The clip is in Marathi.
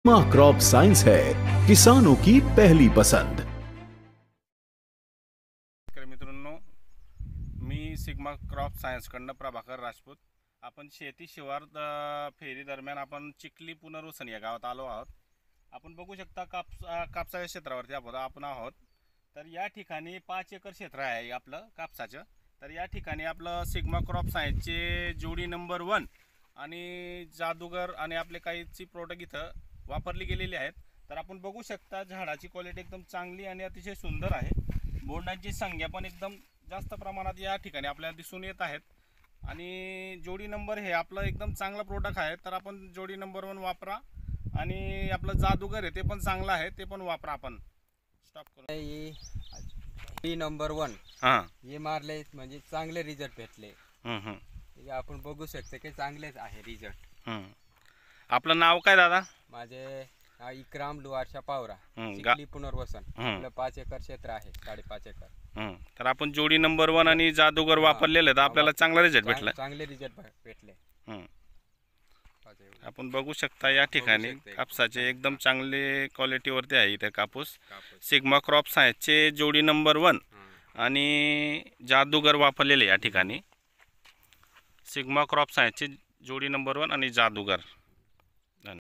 सिग्मा क्रॉप साइंस है किसानों की पहली पसंद। मित्रांनो, मी सिग्मा क्रॉप सायन्सकडनं प्रभाकर राजपूत। आपण शेती शिवार फेरी दरम्यान आपण चिखली पुनर्वसन या गावात आलो आहोत। आपण बघू शकता कापसाच्या क्षेत्रावरती आपण आहोत। तर या ठिकाणी 5 एकर क्षेत्र आहे आपलं कापसाचं। तर या ठिकाणी आपलं सिग्मा क्रॉप सायन्सचे जोडी नंबर 1 आणि जादूगर आणि आपले काहीची प्रोडक्ट इथं वापरली गेलेली आहेत। तर आपण बघू शकता झाडाची क्वालिटी एकदम चांगली आणि अतिशय सुंदर आहे। बोंडांची संख्या पण एकदम जास्त प्रमाणात या ठिकाणी आपल्याला दिसून येत आहेत। आणि जोडी नंबर हे आपलं एकदम चांगला प्रोडक्ट आहे। तर आपण जोडी नंबर 1 वापरा आणि आपलं जादूगर आहे ते पण चांगलं आहे, ते पण वापरा। आपण स्टॉप करू। जोडी नंबर 1 हां, हे मारले म्हणजे चांगले रिझल्ट भेटले। हे आपण बघू शकतो की चांगलेच आहे रिझल्ट। आपलं नाव काय दादा? माझे इकराम लुवारशा पावरा, चिखली पुनर्वसन। आपलं 5 एकर क्षेत्र आहे, 5.5 एकर। तर आपण जोडी नंबर 1 आणि जादूगर वापरलेले तर आपल्याला चांगला रिझल्ट भेटला। चांगले रिझल्ट भेटले। आपण बघू शकता या ठिकाणी कापसाचे एकदम चांगले क्वालिटीवरती आहे इथे कापूस। सिग्मा क्रॉप सायन्सचे जोडी नंबर 1 आणि जादूगर वापरलेले या ठिकाणी। सिग्मा क्रॉप सायन्सचे जोडी नंबर 1 आणि जादूगर।